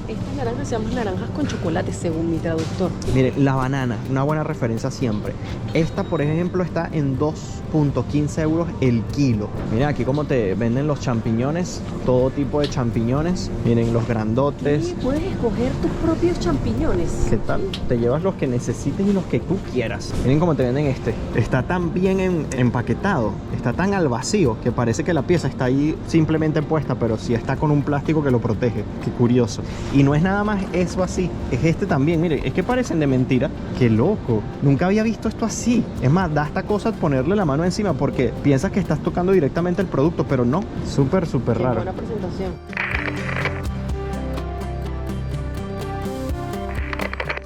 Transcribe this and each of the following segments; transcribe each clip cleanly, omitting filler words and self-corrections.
Estas naranjas se llaman naranjas con chocolate, según mi traductor. Miren, la banana, una buena referencia siempre. Esta, por ejemplo, está en 2.15 euros el kilo. Miren aquí cómo te venden los champiñones, todo tipo de champiñones. Miren los grandotes. Sí, puedes escoger tus propios champiñones. ¿Qué tal? Te llevas los que necesites y los que tú quieras. Miren cómo te venden este. Está tan bien empaquetado, está tan al vacío que parece que la pieza está ahí simplemente puesta, pero sí está con un plástico que lo protege. Qué curioso. Y no es nada más eso así, es este también. Miren, es que parecen de mentira. Qué loco. Nunca había visto esto así. Es más, da esta cosa ponerle la mano encima porque piensas que estás tocando directamente el producto, pero no. Súper raro. Buena presentación.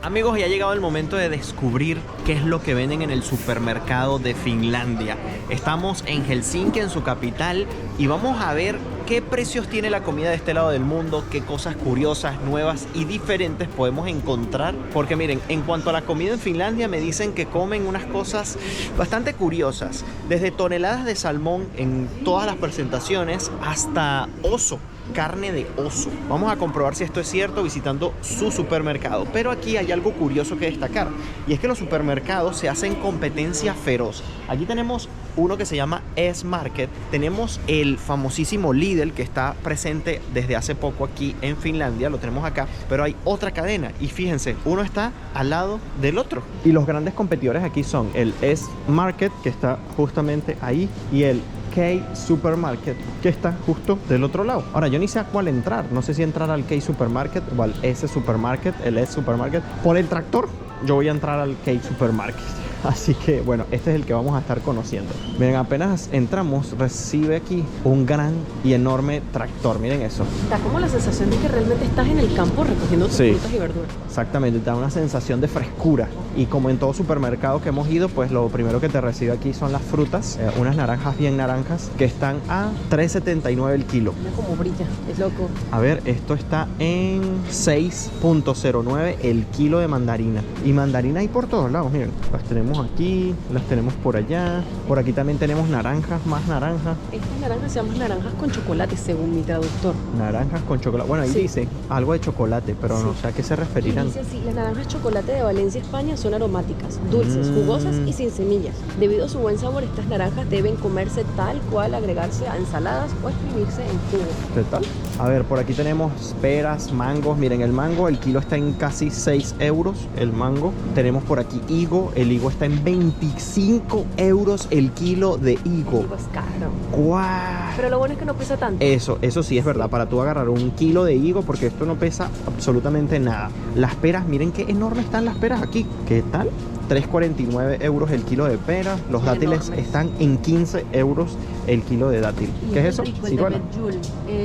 Amigos, ya ha llegado el momento de descubrir qué es lo que venden en el supermercado de Finlandia. Estamos en Helsinki, en su capital, y vamos a ver qué precios tiene la comida de este lado del mundo, qué cosas curiosas, nuevas y diferentes podemos encontrar. Porque miren, en cuanto a la comida en Finlandia, me dicen que comen unas cosas bastante curiosas. Desde toneladas de salmón en todas las presentaciones hasta oso. Carne de oso. Vamos a comprobar si esto es cierto visitando su supermercado. Pero aquí hay algo curioso que destacar, y es que los supermercados se hacen competencia feroz. Aquí tenemos uno que se llama S-Market. Tenemos el famosísimo Lidl, que está presente desde hace poco aquí en Finlandia. Lo tenemos acá, pero hay otra cadena. Y fíjense, uno está al lado del otro. Y los grandes competidores aquí son el S-Market, que está justamente ahí, y el K-Supermarket, que está justo del otro lado. Ahora, yo ni sé a cuál entrar. No sé si entrar al K-Supermarket o al S-Supermarket, el S-Supermarket. Por el tractor, yo voy a entrar al K-Supermarket. Así que, bueno, este es el que vamos a estar conociendo. Miren, apenas entramos, recibe aquí un gran y enorme tractor. Miren eso. Da como la sensación de que realmente estás en el campo recogiendo tus frutas y verduras. Exactamente, te da una sensación de frescura. Y como en todo supermercado que hemos ido, pues lo primero que te recibe aquí son las frutas. Unas naranjas bien naranjas que están a 3.79 el kilo. Mira cómo brilla, es loco. A ver, esto está en 6.09 el kilo de mandarina. Y mandarina hay por todos lados, miren. Las tenemos aquí, las tenemos por allá. Por aquí también tenemos naranjas, más naranjas. Estas naranjas se llaman naranjas con chocolate, según mi traductor. Naranjas con chocolate. Bueno, ahí dice algo de chocolate, pero no sé a qué se referirán. Y dice así: las naranjas chocolate de Valencia, España, son aromáticas, dulces, jugosas y sin semillas. Debido a su buen sabor, estas naranjas deben comerse tal cual, agregarse a ensaladas o exprimirse en jugo. ¿Qué tal? A ver, por aquí tenemos peras, mangos. Miren, el mango, el kilo está en casi 6 euros el mango. Tenemos por aquí higo. El higo está en 25 euros el kilo de higo. El higo es caro. ¡Guau! Pero lo bueno es que no pesa tanto. Eso sí es verdad. Para tú agarrar un kilo de higo, porque esto no pesa absolutamente nada. Las peras, miren qué enormes están las peras aquí. ¿Qué tal? 3.49 euros el kilo de pera. Los dátiles están en 15 euros el kilo de dátil. ¿Qué es eso? Ciruela.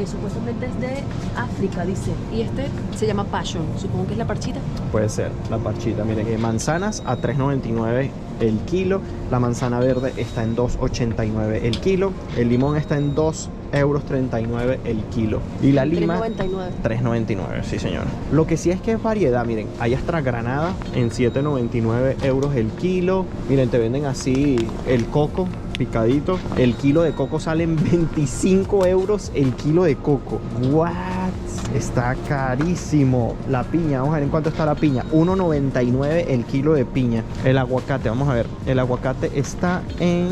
Supuestamente es de África, dice. Y este se llama Passion. Supongo que es la parchita. Puede ser, la parchita. Miren, manzanas a 3.99 el kilo. La manzana verde está en 2.89 el kilo. El limón está en 2,39 el kilo. Y la lima 3.99, sí señor. Lo que sí es que es variedad. Miren, hay hasta granada en 7.99 euros el kilo. Miren, te venden así el coco picadito. El kilo de coco sale en 25 euros el kilo de coco. What? Está carísimo. La piña, vamos a ver en cuánto está la piña. 1.99 el kilo de piña. El aguacate, vamos a ver. El aguacate está en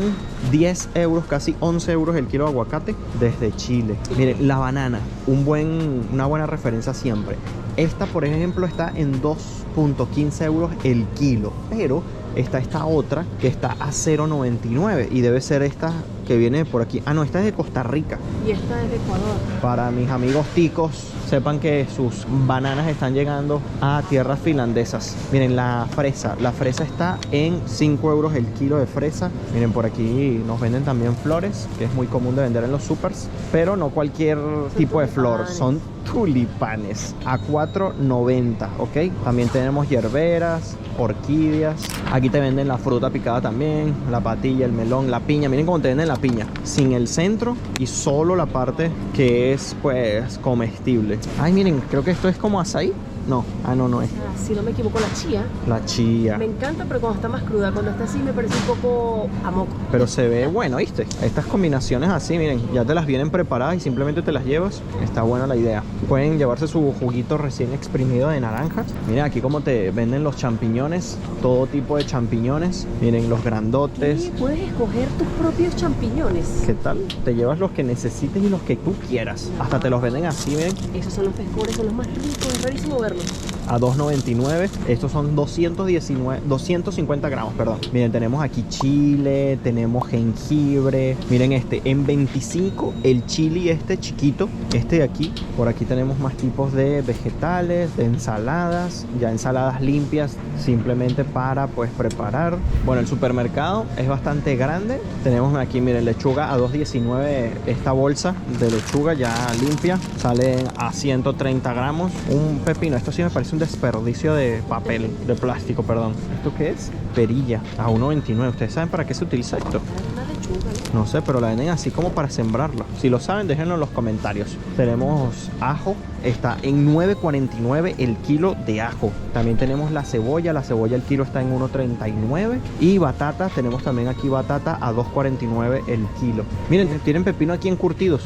10 euros, casi 11 euros el kilo de aguacate desde Chile. Miren, la banana, una buena referencia siempre. Esta, por ejemplo, está en 2.15 euros el kilo. Pero está esta otra que está a 0.99 y debe ser esta que viene por aquí. Ah, no, esta es de Costa Rica. Y esta es de Ecuador. Para mis amigos ticos, sepan que sus bananas están llegando a tierras finlandesas. Miren, la fresa está en 5 euros el kilo de fresa. Miren, por aquí nos venden también flores, que es muy común de vender en los supers, pero no cualquier tipo de flor, son tulipanes a 4.90, ¿ok? También tenemos hierberas, orquídeas. Aquí te venden la fruta picada también, la patilla, el melón, la piña. Miren cómo te venden la piña, sin el centro y solo la parte que es, pues, comestible. Ay, miren, creo que esto es como açaí. No, no es. Ah, si no me equivoco, la chía. La chía. Me encanta, pero cuando está más cruda. Cuando está así me parece un poco a moco. Pero se ve bueno, ¿viste? Estas combinaciones así, miren, ya te las vienen preparadas y simplemente te las llevas. Está buena la idea. Pueden llevarse su juguito recién exprimido de naranja. Miren aquí como te venden los champiñones, todo tipo de champiñones. Miren los grandotes. Y puedes escoger tus propios champiñones. ¿Qué tal? Te llevas los que necesites y los que tú quieras. Hasta te los venden así, miren. Esos son los pescores, son los más ricos. Es rarísimo verlos. A $2.99. Estos son 250 gramos, perdón. Miren, tenemos aquí chile, tenemos jengibre. Miren este, en 25 el chili este chiquito, este de aquí. Por aquí tenemos más tipos de vegetales, de ensaladas, ya ensaladas limpias simplemente para pues preparar. Bueno, el supermercado es bastante grande. Tenemos aquí, miren, lechuga a $2.19 esta bolsa de lechuga ya limpia. Salen a 130 gramos. Un pepino, esto sí me parece un desperdicio de papel, de plástico, perdón. ¿Esto qué es? Perilla a $1.29. ¿Ustedes saben para qué se utiliza esto? Una lechuga, ¿no? No sé, pero la venden así como para sembrarlo. Si lo saben, déjenlo en los comentarios. Tenemos ajo, está en $9.49 el kilo de ajo. También tenemos la cebolla el kilo está en $1.39. Y batata, tenemos también aquí batata a $2.49 el kilo. Miren, tienen pepino aquí encurtidos.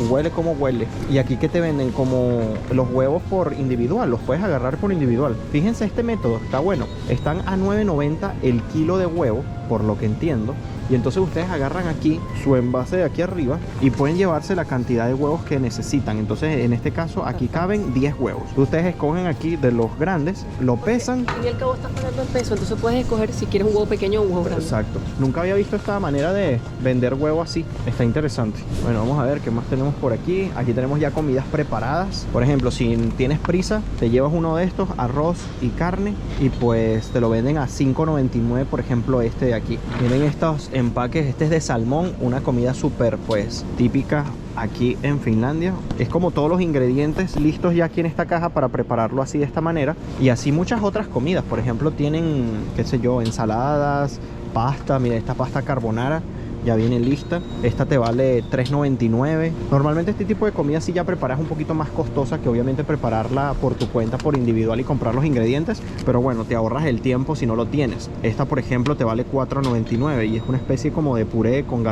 Huele como huele. Y aquí que te venden como los huevos por individual, los puedes agarrar por individual. Fíjense, este método está bueno. Están a $9.90 el kilo de huevo, por lo que entiendo. Y entonces ustedes agarran aquí su envase de aquí arriba y pueden llevarse la cantidad de huevos que necesitan. Entonces en este caso aquí caben 10 huevos. Ustedes escogen aquí de los grandes, lo pesan. Y al cabo estás pagando el peso, entonces puedes escoger si quieres un huevo pequeño o un huevo grande. Exacto. Nunca había visto esta manera de vender huevo así. Está interesante. Bueno, vamos a ver qué más tenemos por aquí. Aquí tenemos ya comidas preparadas. Por ejemplo, si tienes prisa, te llevas uno de estos, arroz y carne, y pues te lo venden a $5.99, por ejemplo, este de aquí. Miren estos empaques, este es de salmón, una comida súper pues típica aquí en Finlandia. Es como todos los ingredientes listos ya aquí en esta caja para prepararlo así de esta manera. Y así muchas otras comidas. Por ejemplo, tienen, qué sé yo, ensaladas, pasta. Mira, esta pasta carbonara ya viene lista. Esta te vale $3.99. Normalmente este tipo de comida sí ya preparas un poquito más costosa que obviamente prepararla por tu cuenta, por individual y comprar los ingredientes. Pero bueno, te ahorras el tiempo si no lo tienes. Esta, por ejemplo, te vale $4.99 y es una especie como de puré con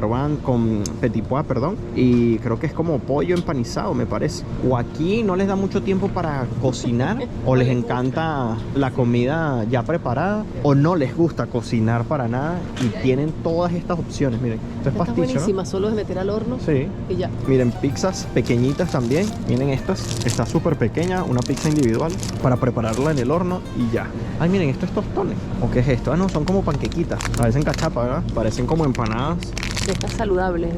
con petit pois, perdón. Y creo que es como pollo empanizado, me parece. O aquí no les da mucho tiempo para cocinar, o les encanta la comida ya preparada, o no les gusta cocinar para nada y tienen todas estas opciones. Miren, esto es Esta pasticho, buenísima, ¿no? solo es meter al horno Sí. y ya. Miren, pizzas pequeñitas también. Miren estas. Está súper pequeña, una pizza individual para prepararla en el horno y ya. Ay, miren, esto es tostones. ¿O qué es esto? Ah, no, son como panquequitas. Parecen cachapa, ¿verdad? Parecen como empanadas. Estas saludables.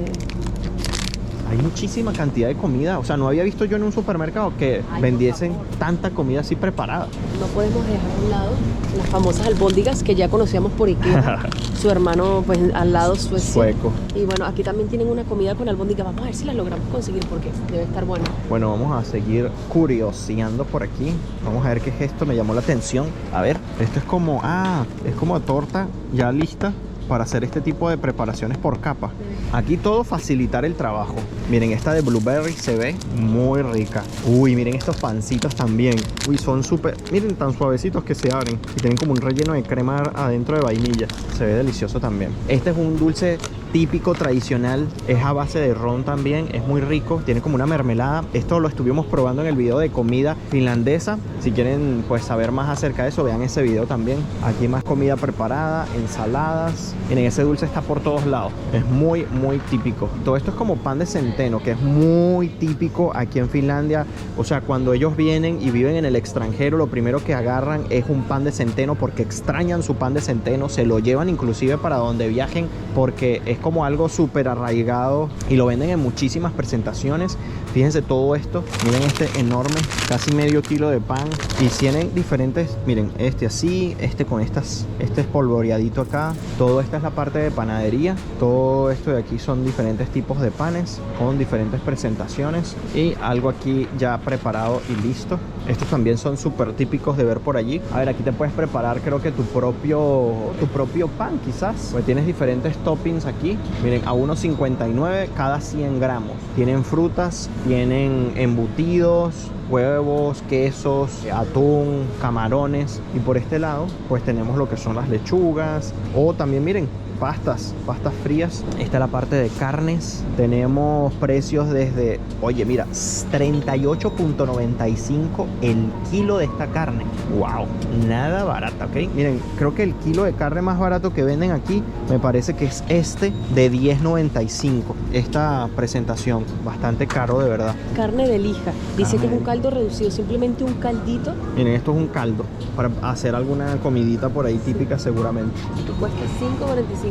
Hay muchísima cantidad de comida. O sea, no había visto yo en un supermercado que vendiesen tanta comida así preparada. No podemos dejar a un lado las famosas albóndigas que ya conocíamos por IKEA. Su hermano, pues al lado Sueco. Y bueno, aquí también tienen una comida con albóndiga. Vamos a ver si la logramos conseguir porque debe estar buena. Bueno, vamos a seguir curioseando por aquí. Vamos a ver qué es esto. Me llamó la atención. A ver, esto es como... Ah, es como torta ya lista para hacer este tipo de preparaciones por capa. Aquí todo facilitar el trabajo. Miren, esta de blueberry se ve muy rica. Uy, miren estos pancitos también. Uy, son súper... Miren, tan suavecitos que se abren. Y tienen como un relleno de crema adentro de vainilla. Se ve delicioso también. Este es un dulce típico, tradicional. Es a base de ron también. Es muy rico. Tiene como una mermelada. Esto lo estuvimos probando en el video de comida finlandesa. Si quieren pues saber más acerca de eso, vean ese video también. Aquí más comida preparada, ensaladas. Miren, ese dulce está por todos lados. Es muy, muy típico. Todo esto es como pan de centeno, que es muy típico aquí en Finlandia. O sea, cuando ellos vienen y viven en el extranjero, lo primero que agarran es un pan de centeno porque extrañan su pan de centeno. Se lo llevan inclusive para donde viajen porque es como algo súper arraigado y lo venden en muchísimas presentaciones. Fíjense todo esto. Miren este enorme, casi medio kilo de pan. Y tienen diferentes, miren, este así, este con estas, este espolvoreadito acá. Todo esta es la parte de panadería. Todo esto de aquí son diferentes tipos de panes con diferentes presentaciones. Y algo aquí ya preparado y listo. Estos también son súper típicos de ver por allí. A ver, aquí te puedes preparar creo que tu propio pan quizás. Pues tienes diferentes toppings aquí. Miren, a $1.59 cada 100 gramos. Tienen frutas, tienen embutidos, huevos, quesos, atún, camarones. Y por este lado pues tenemos lo que son las lechugas, o también miren, pastas frías. Esta es la parte de carnes. Tenemos precios desde, oye, mira, 38.95 el kilo de esta carne. Wow, nada barata, ¿ok? Miren, creo que el kilo de carne más barato que venden aquí me parece que es este de 10.95. Esta presentación, bastante caro de verdad. Carne de lija. Dice que es un Carne. caldo reducido, simplemente un caldito. Miren, esto es un caldo para hacer alguna comidita por ahí típica seguramente. Que cuesta $5.45.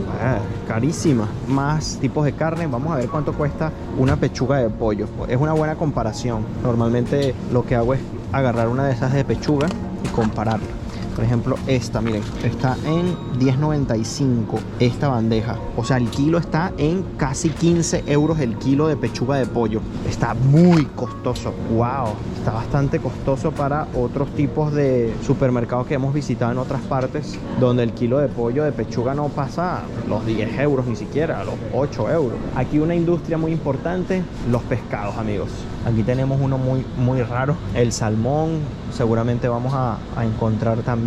Carísima. Más tipos de carne. Vamos a ver cuánto cuesta una pechuga de pollo. Es una buena comparación. Normalmente lo que hago es agarrar una de esas de pechuga y compararla. Por ejemplo, esta, miren, está en 10.95 esta bandeja. O sea, el kilo está en casi 15 euros el kilo de pechuga de pollo. Está muy costoso. Wow, está bastante costoso para otros tipos de supermercados que hemos visitado en otras partes, donde el kilo de pollo de pechuga no pasa los 10 euros ni siquiera, los 8 euros. Aquí una industria muy importante, los pescados, amigos. Aquí tenemos uno muy raro, el salmón. Seguramente vamos a encontrar también.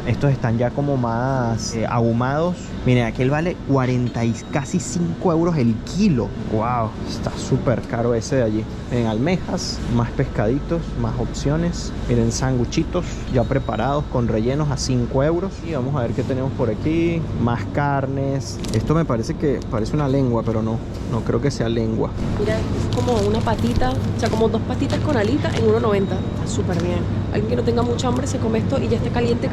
Estos están ya como más ahumados. Miren, aquel vale 40 y casi 5 euros el kilo. Wow, está súper caro ese de allí. Miren, almejas, más pescaditos, más opciones. Miren, sanguchitos ya preparados con rellenos a 5 euros. Y vamos a ver qué tenemos por aquí. Más carnes. Esto me parece que parece una lengua, pero no creo que sea lengua. Mira, es como una patita, o sea, como 2 patitas con alita en 1.90. Está súper bien. Alguien que no tenga mucha hambre se come esto y ya está caliente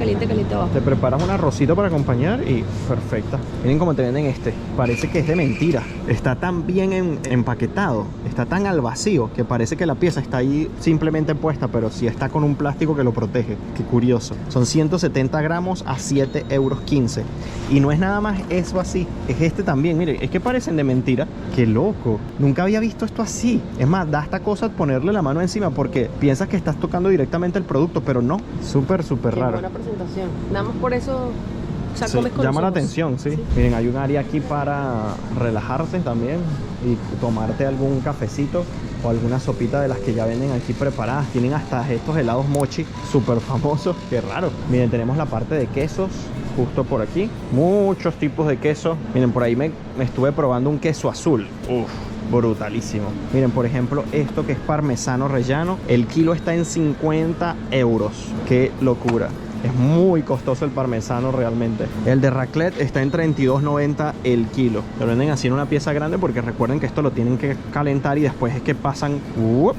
abajo. Te preparas un arrocito para acompañar y perfecta. Miren cómo te venden este. Parece que es de mentira. Está tan bien empaquetado. Está tan al vacío que parece que la pieza está ahí simplemente puesta, pero sí está con un plástico que lo protege. Qué curioso. Son 170 gramos a 7,15 euros. Y no es nada más eso así. Es este también. Miren, es que parecen de mentira. Qué loco. Nunca había visto esto así. Es más, da esta cosa ponerle la mano encima porque piensas que estás tocando directamente el producto, pero no. Súper Qué raro. buena presentación. Nada más por eso, o sea, Sí, comes con llama la los ojos. atención, sí. Miren, hay un área aquí para relajarte también y tomarte algún cafecito o alguna sopita de las que ya venden aquí preparadas. Tienen hasta estos helados mochi súper famosos. Qué raro. Miren, tenemos la parte de quesos justo por aquí. Muchos tipos de queso. Miren, por ahí me estuve probando un queso azul. Uf, brutalísimo. Miren, por ejemplo, esto que es parmesano rellano. El kilo está en 50 euros. Qué locura. Es muy costoso el parmesano realmente. El de raclette está en 32.90 el kilo. Lo venden así en una pieza grande porque recuerden que esto lo tienen que calentar y después es que pasan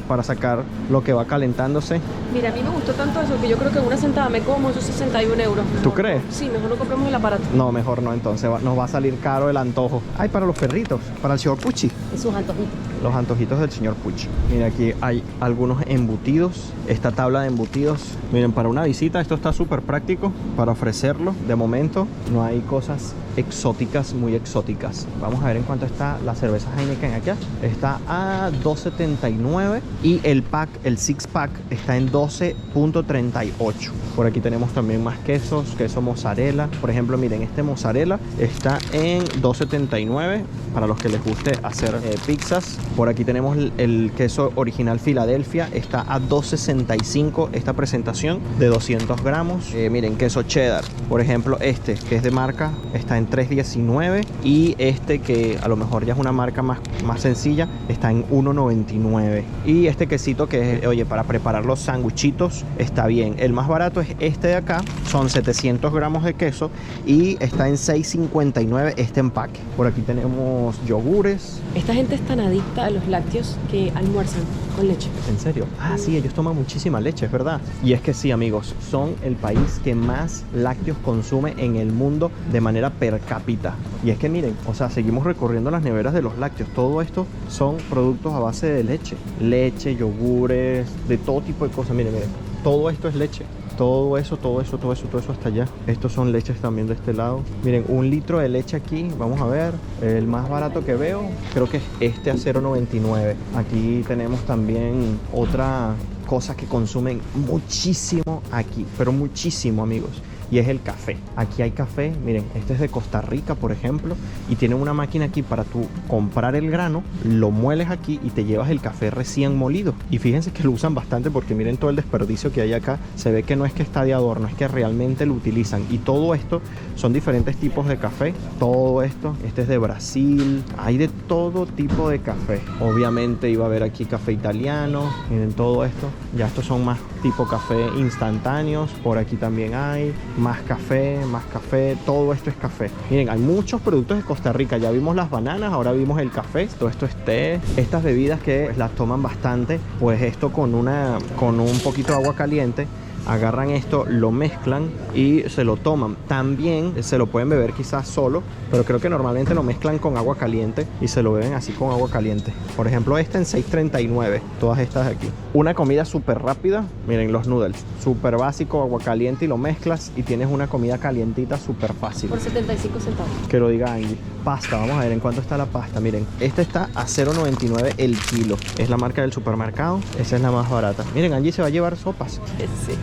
para sacar lo que va calentándose. Mira, a mí me gustó tanto eso que yo creo que en una sentada me como esos 61 euros. ¿Tú crees? Sí, mejor no compremos el aparato. No, mejor no, entonces nos va a salir caro el antojo. Ay, para los perritos, para el señor Pucci. Esos antojitos. Los antojitos del señor Pucci. Mira, aquí hay algunos embutidos. Esta tabla de embutidos. Miren, para una visita esto está súper práctico para ofrecerlo. De momento no hay cosas exóticas, muy exóticas. Vamos a ver en cuánto está la cerveza Heineken acá. Está a 2.79 y el pack, el 6-pack está en 12.38. Por aquí tenemos también más quesos, queso mozzarella. Por ejemplo, miren, este mozzarella está en 2.79 para los que les guste hacer pizzas. Por aquí tenemos el queso original Filadelfia, está a 2.65 esta presentación de 200 gramos. Miren, queso cheddar, por ejemplo, este que es de marca está en 3.19 y este que a lo mejor ya es una marca más sencilla está en 1.99. Y este quesito que es, oye, para preparar los sanguchitos está bien. El más barato es este de acá, son 700 gramos de queso y está en 6.59 este empaque. Por aquí tenemos yogures. Esta gente es tan adicta a los lácteos que almuerzan con leche. ¿En serio? Ah, sí, ellos toman muchísima leche, es verdad. Y es que sí, amigos, son el país que más lácteos consume en el mundo de manera per cápita. Y es que miren, o sea, seguimos recorriendo las neveras de los lácteos. Todo esto son productos a base de leche. Leche, yogures, de todo tipo de cosas. Miren, miren, todo esto es leche. Todo eso hasta allá. Estos son leches también de este lado. Miren, 1 litro de leche aquí. Vamos a ver. El más barato que veo, creo que es este a 0.99. Aquí tenemos también otra cosa que consumen muchísimo aquí. Pero muchísimo, amigos. y es el café. Aquí hay café, miren, este es de Costa Rica, por ejemplo, y tienen una máquina aquí para tú comprar el grano, lo mueles aquí y te llevas el café recién molido. Y fíjense que lo usan bastante porque miren todo el desperdicio que hay acá. Se ve que no es que está de adorno, es que realmente lo utilizan. Y todo esto son diferentes tipos de café. Todo esto, este es de Brasil. Hay de todo tipo de café. Obviamente iba a haber aquí café italiano. Miren todo esto. Ya estos son más tipo café instantáneos. Por aquí también hay más café, más café. Todo esto es café. Miren, hay muchos productos de Costa Rica. Ya vimos las bananas, ahora vimos el café. Todo esto es té. Estas bebidas que pues, las toman bastante, pues esto con un poquito de agua caliente. Agarran esto, lo mezclan y se lo toman. También se lo pueden beber quizás solo, pero creo que normalmente lo mezclan con agua caliente y se lo beben así con agua caliente. Por ejemplo, esta en 6.39, todas estas de aquí. Una comida súper rápida, miren los noodles, súper básico, agua caliente y lo mezclas y tienes una comida calientita súper fácil. Por 75 centavos. Que lo diga Angie. Pasta, vamos a ver en cuánto está la pasta. Miren, esta está a 0.99 el kilo. Es la marca del supermercado, esa es la más barata. Miren, Angie se va a llevar sopas. Sí.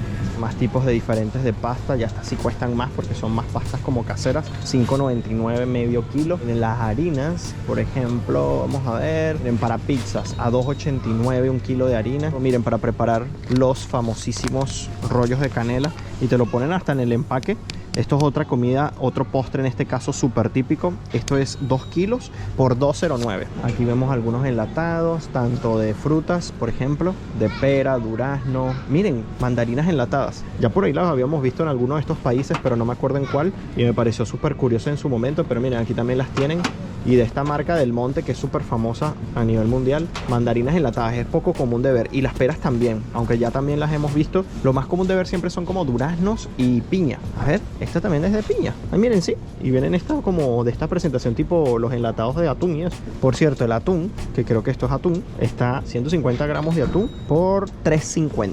Más tipos de diferentes de pasta, ya hasta sí cuestan más porque son más pastas como caseras. 5.99 medio kilo. En las harinas, por ejemplo, vamos a ver, miren, para pizzas a 2.89 un kilo de harina. Miren, para preparar los famosísimos rollos de canela y te lo ponen hasta en el empaque. Esto es otra comida, otro postre en este caso súper típico. Esto es 2 kilos por 2.09. Aquí vemos algunos enlatados, tanto de frutas, por ejemplo, de pera, durazno. Miren, mandarinas enlatadas. Ya por ahí las habíamos visto en algunos de estos países, pero no me acuerdo en cuál. Y me pareció súper curioso en su momento. Pero miren, aquí también las tienen. Y de esta marca Del Monte, que es súper famosa a nivel mundial, mandarinas enlatadas, es poco común de ver. Y las peras también, aunque ya también las hemos visto. Lo más común de ver siempre son como duraznos y piña. A ver, esta también es de piña. Ay, miren, sí. Y vienen esta como de esta presentación tipo los enlatados de atún y eso. Por cierto, el atún, que creo que esto es atún, está 150 gramos de atún por 3.50.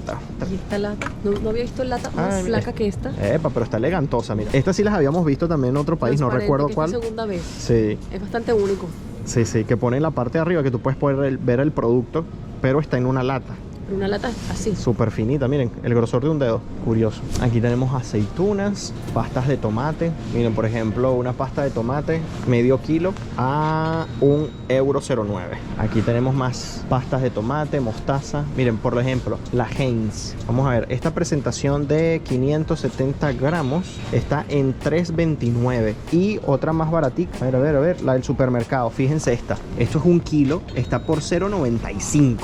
¿Y esta lata? No había visto lata más flaca que esta. Epa, pero está elegantosa, mira. Estas sí las habíamos visto también en otro país, no recuerdo cuál. Es la segunda vez. Sí. Es bastante único. Sí, sí, que pone en la parte de arriba que tú puedes poder ver el producto, pero está en una lata. Una lata así. Súper finita, miren, el grosor de un dedo. Curioso. Aquí tenemos aceitunas, pastas de tomate. Miren, por ejemplo, una pasta de tomate, medio kilo a 1,09 €. Aquí tenemos más pastas de tomate, mostaza. Miren, por ejemplo, la Heinz. Vamos a ver, esta presentación de 570 gramos está en 3.29. Y otra más baratita. A ver, la del supermercado. Fíjense esta. Esto es 1 kilo, está por 0.95.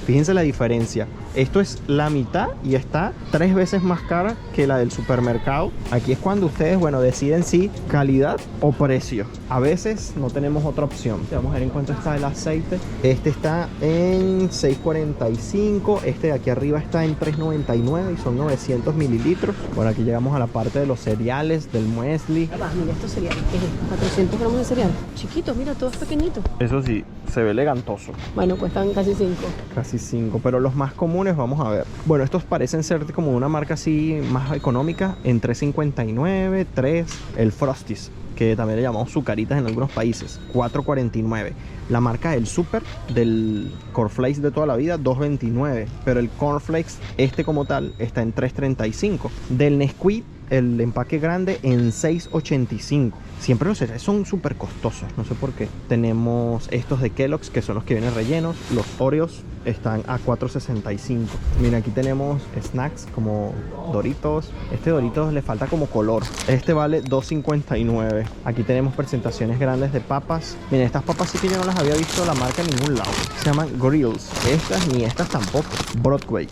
Fíjense la diferencia. Esto es la mitad y está 3 veces más cara que la del supermercado. Aquí es cuando ustedes, bueno, deciden si calidad o precio. A veces no tenemos otra opción. Vamos a ver en cuánto está el aceite. Este está en 6.45. Este de aquí arriba está en 3.99 y son 900 mililitros. Bueno, aquí llegamos a la parte de los cereales, del muesli. Mira estos cereales. ¿Qué es esto? 400 gramos de cereal. Chiquitos, mira, todo es pequeñito. Eso sí, se ve elegantoso. Bueno, cuestan casi 5. Casi 5, pero los más comunes vamos a ver. Bueno, estos parecen ser como una marca así más económica, en 3.59, 3, el Frosties, que también le llamamos Zucaritas en algunos países, 4.49. La marca del Super, del Cornflakes de toda la vida, 2.29, pero el Cornflakes, este como tal, está en 3.35. Del Nesquik, el empaque grande, en 6.85. Siempre los cereales son súper costosos, no sé por qué. Tenemos estos de Kellogg's, que son los que vienen rellenos. Los Oreos están a 4.65. Miren, aquí tenemos snacks como Doritos. Este Doritos le falta como color. Este vale 2.59. Aquí tenemos presentaciones grandes de papas. Miren, estas papas sí que yo no las había visto la marca en ningún lado. Se llaman Grills. Estas ni estas tampoco. Broadway.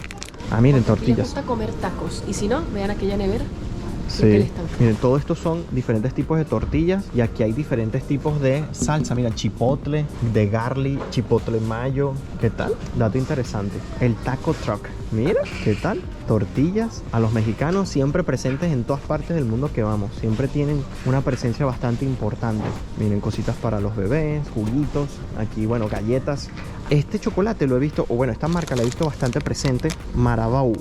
Ah, miren, tortillas. Les gusta comer tacos. Y si no, vean aquella nevera. Sí, miren, todo esto son diferentes tipos de tortillas y aquí hay diferentes tipos de salsa. Mira, chipotle, de garlic, chipotle mayo. ¿Qué tal? Dato interesante. El taco truck. Mira, ¿qué tal? Tortillas. A los mexicanos siempre presentes en todas partes del mundo que vamos. Siempre tienen una presencia bastante importante. Miren, cositas para los bebés, juguitos. Aquí, bueno, galletas. Este chocolate lo he visto, o bueno, esta marca la he visto bastante presente. Marabou.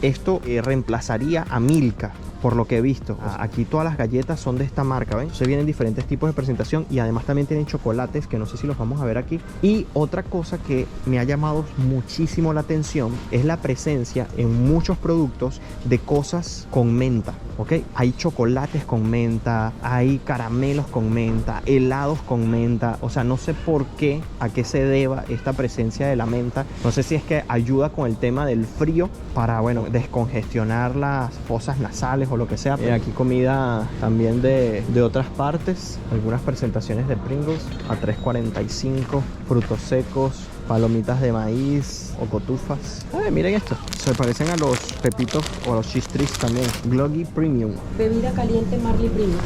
Esto reemplazaría a Milka. por lo que he visto. Aquí todas las galletas son de esta marca, ¿ven? Se vienen diferentes tipos de presentación y además también tienen chocolates que no sé si los vamos a ver aquí. Y otra cosa que me ha llamado muchísimo la atención es la presencia en muchos productos de cosas con menta, ¿ok? Hay chocolates con menta, hay caramelos con menta, helados con menta. O sea, no sé por qué, a qué se deba esta presencia de la menta. No sé si es que ayuda con el tema del frío para, bueno, descongestionar las fosas nasales o lo que sea. Aquí comida también de otras partes. Algunas presentaciones de Pringles a $3.45. Frutos secos, palomitas de maíz o cotufas. Miren esto, se parecen a los pepitos o a los cheese tris también. Gloggy Premium. Bebida caliente Marley Premium.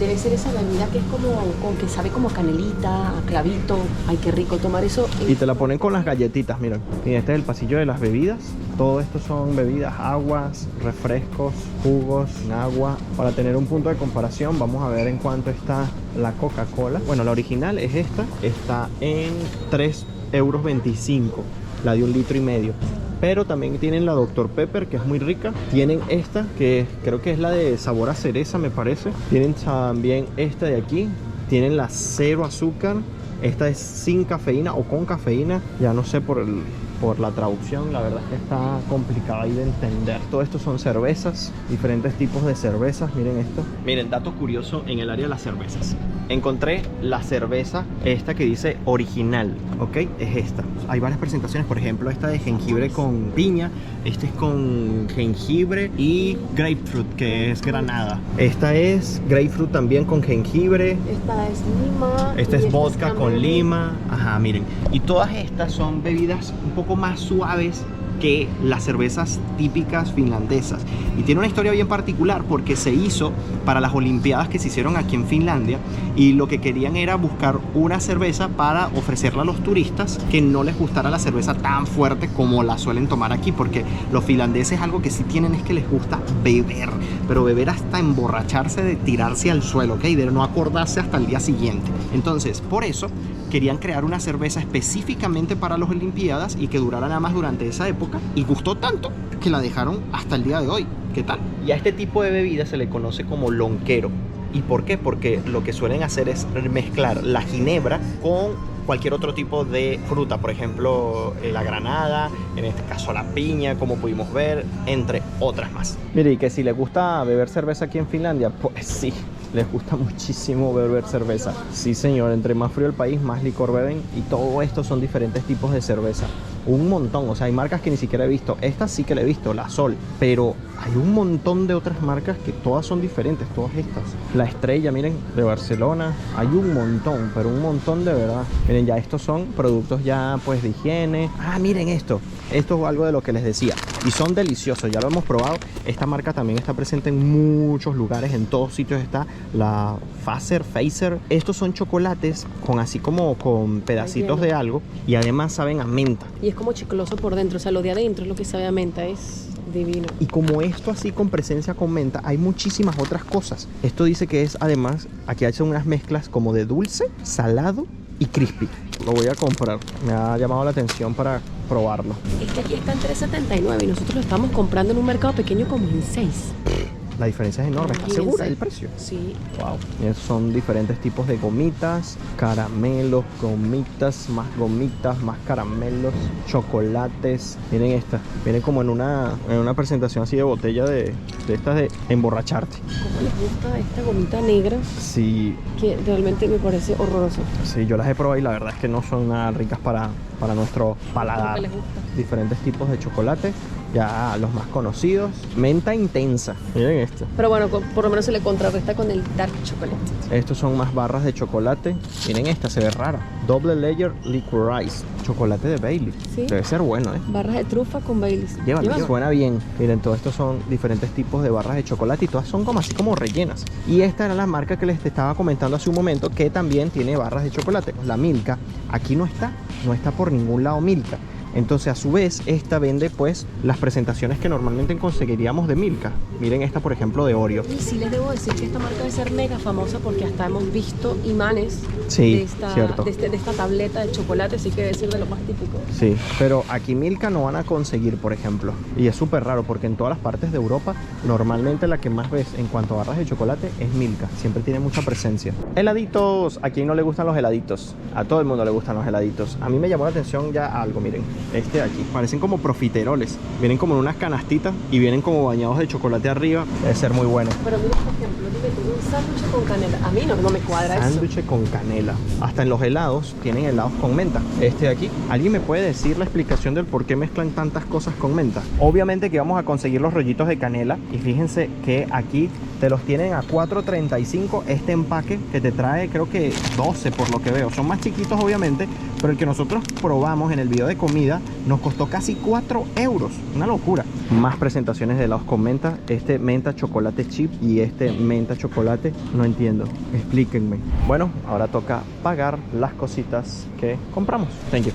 Debe ser esa bebida que es como, con que sabe como canelita, a clavito. Ay, qué rico tomar eso. Y te la ponen con las galletitas, miren. Y este es el pasillo de las bebidas. Todo esto son bebidas, aguas, refrescos, jugos, agua. Para tener un punto de comparación, vamos a ver en cuánto está la Coca-Cola. Bueno, la original es esta. Está en €3.25, la de 1,5 litros. Pero también tienen la Dr. Pepper, que es muy rica. Tienen esta, que creo que es la de sabor a cereza, me parece. Tienen también esta de aquí. Tienen la cero azúcar. Esta es sin cafeína o con cafeína. Ya no sé por la traducción, la verdad es que está complicado ahí de entender. Todo esto son cervezas, diferentes tipos de cervezas. Miren esto. Miren, dato curioso en el área de las cervezas. Encontré la cerveza, esta que dice original, ¿ok? Es esta. Hay varias presentaciones, por ejemplo, esta de jengibre con piña. Este es con jengibre y grapefruit, que es granada. Esta es grapefruit también con jengibre. Esta es lima. Esta es vodka con lima. Ajá, miren. Y todas estas son bebidas un poco más suaves que las cervezas típicas finlandesas. Y tiene una historia bien particular porque se hizo para las Olimpiadas que se hicieron aquí en Finlandia, y lo que querían era buscar una cerveza para ofrecerla a los turistas que no les gustara la cerveza tan fuerte como la suelen tomar aquí, porque los finlandeses algo que sí tienen es que les gusta beber, pero beber hasta emborracharse, de tirarse al suelo, ¿ok? De no acordarse hasta el día siguiente. Entonces, por eso querían crear una cerveza específicamente para las Olimpiadas y que durara nada más durante esa época, y gustó tanto que la dejaron hasta el día de hoy. ¿Qué tal? Y a este tipo de bebida se le conoce como lonquero. ¿Y por qué? Porque lo que suelen hacer es mezclar la ginebra con cualquier otro tipo de fruta, por ejemplo la granada, en este caso la piña, como pudimos ver, entre otras más. Mire, y que si les gusta beber cerveza aquí en Finlandia, pues sí, les gusta muchísimo beber cerveza. Sí, señor, entre más frío el país, más licor beben, y todo esto son diferentes tipos de cerveza. Un montón, o sea, hay marcas que ni siquiera he visto. Esta sí que la he visto, la Sol, pero hay un montón de otras marcas que todas son diferentes, todas estas. La Estrella, miren, de Barcelona, hay un montón, pero un montón de verdad. Miren, ya estos son productos ya pues de higiene. Miren esto es algo de lo que les decía, y son deliciosos, ya lo hemos probado. Esta marca también está presente en muchos lugares, en todos sitios está la Fazer. Estos son chocolates con así como con pedacitos de algo, y además saben a menta. Y es como chicloso por dentro, o sea, lo de adentro es lo que sabe a menta, es divino. Y como esto así con presencia con menta, hay muchísimas otras cosas. Esto dice que es además, aquí hay unas mezclas como de dulce, salado y crispy. Lo voy a comprar, me ha llamado la atención para probarlo. Es que aquí está en $3.79 y nosotros lo estamos comprando en un mercado pequeño como en 6. La diferencia es enorme. ¿Estás segura del precio? Sí. Wow. Son diferentes tipos de gomitas, caramelos, gomitas, más caramelos, chocolates. Miren esta. Vienen como en una presentación así de botella de estas de emborracharte. ¿Cómo les gusta esta gomita negra? Sí. Que realmente me parece horroroso. Sí, yo las he probado y la verdad es que no son nada ricas para nuestro paladar. Que les gusta. Diferentes tipos de chocolate. Ya los más conocidos, menta intensa. Miren esto. Pero bueno, por lo menos se le contrarresta con el dark chocolate. Estos son más barras de chocolate. Miren esta, se ve rara. Double layer liquorice. Chocolate de Bailey. ¿Sí? Debe ser bueno, ¿eh? Barras de trufa con Baileys. Llévalo. Suena bien. Miren, todos estos son diferentes tipos de barras de chocolate y todas son como así como rellenas. Y esta era la marca que les estaba comentando hace un momento, que también tiene barras de chocolate. La Milka. Aquí no está por ningún lado Milka. Entonces a su vez esta vende pues las presentaciones que normalmente conseguiríamos de Milka. Miren esta por ejemplo de Oreo. Y sí les debo decir que esta marca debe ser mega famosa porque hasta hemos visto imanes Sí, de esta, cierto. de esta tableta de chocolate, así que debe ser de lo más típico. Sí, pero aquí Milka no van a conseguir, por ejemplo. Y es súper raro porque en todas las partes de Europa normalmente la que más ves en cuanto a barras de chocolate es Milka. Siempre tiene mucha presencia. Heladitos. ¿A quién no le gustan los heladitos? A todo el mundo le gustan los heladitos. A mí me llamó la atención ya algo, miren. Este de aquí. Parecen como profiteroles. Vienen como en unas canastitas y vienen como bañados de chocolate arriba. Debe ser muy bueno. Pero mira, por ejemplo, dime tú, un sándwich con canela. A mí no me cuadra eso. Sándwich con canela. Hasta en los helados tienen helados con menta. Este de aquí. ¿Alguien me puede decir la explicación del por qué mezclan tantas cosas con menta? Obviamente que vamos a conseguir los rollitos de canela. Y fíjense que aquí te los tienen a $4.35 este empaque que te trae creo que 12 por lo que veo. Son más chiquitos obviamente, pero el que nosotros probamos en el video de comida nos costó casi 4 euros. Una locura. Más presentaciones de helados con menta. Este menta chocolate chip y este menta chocolate. No entiendo. Explíquenme. Bueno, ahora toca pagar las cositas que compramos. Thank you.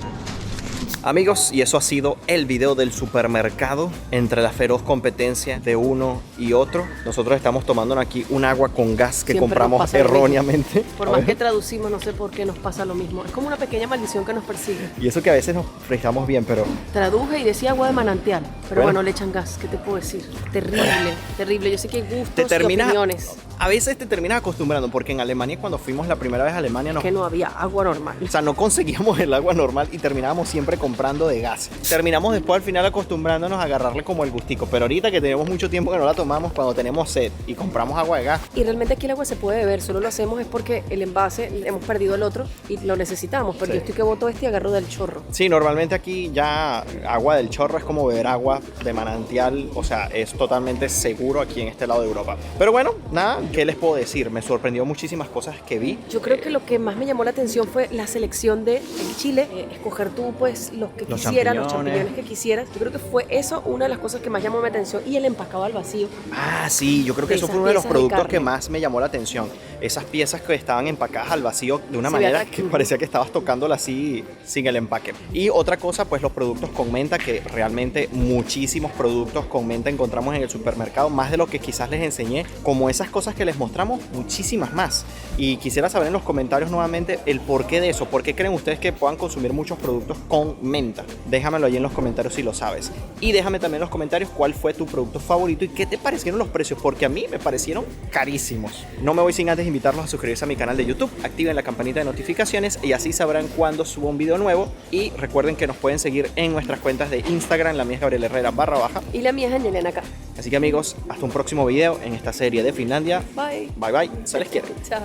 Amigos, y eso ha sido el video del supermercado entre la feroz competencia de uno y otro. Nosotros estamos tomando aquí un agua con gas que Siempre compramos nos pasa lo erróneamente. Por más que traducimos, no sé por qué nos pasa lo mismo. Es como una pequeña maldición que nos persigue. Y eso que a veces nos fijamos bien, pero Traduje y decía agua de manantial. Pero Bueno. bueno, le echan gas. ¿Qué te puedo decir? Terrible, terrible. Yo sé que hay gustos te terminas, y opiniones. a veces te terminas acostumbrando, porque en Alemania cuando fuimos la primera vez a Alemania Que no había agua normal. o sea, no conseguíamos el agua normal y terminábamos siempre comprando de gas. Terminamos después al final acostumbrándonos a agarrarle como el gustico. Pero ahorita que tenemos mucho tiempo que no la tomamos, cuando tenemos sed y compramos agua de gas. Y realmente aquí el agua se puede beber, solo lo hacemos es porque el envase, hemos perdido el otro y lo necesitamos. Pero Sí. yo estoy que boto este y agarro del chorro. Sí, normalmente aquí ya agua del chorro es como beber agua de manantial. O sea, es totalmente seguro aquí en este lado de Europa. Pero bueno, nada, ¿qué les puedo decir? Me sorprendió muchísimas cosas que vi. Yo creo que lo que más me llamó la atención fue la selección de en Chile, escoger tú pues los que Los quisieras, los champiñones. champiñones que quisieras. Yo creo que fue eso una de las cosas que más llamó mi atención y el empacado al vacío. Ah, sí, yo creo que De eso esas fue uno de los piezas de productos carne. que más me llamó la atención. Esas piezas que estaban empacadas al vacío de una Se manera veía que que- parecía que estabas tocándola así sin el empaque. Y otra cosa, pues los productos con menta, que realmente muchísimos productos con menta encontramos en el supermercado, más de lo que quizás les enseñé, como esas cosas que les mostramos, muchísimas más. Y quisiera saber en los comentarios nuevamente el porqué de eso. ¿Por qué creen ustedes que puedan consumir muchos productos con menta? Déjamelo ahí en los comentarios si lo sabes. Y déjame también en los comentarios cuál fue tu producto favorito y qué te parecieron los precios, porque a mí me parecieron carísimos. No me voy sin antes invitarlos a suscribirse a mi canal de YouTube, activen la campanita de notificaciones y así sabrán cuando subo un video nuevo. Y recuerden que nos pueden seguir en nuestras cuentas de Instagram, la mía es Gabriel Herrera _. Y la mía es Angelina acá. Así que amigos, hasta un próximo video en esta serie de Finlandia. Bye. Bye bye, se les quiere. Chao.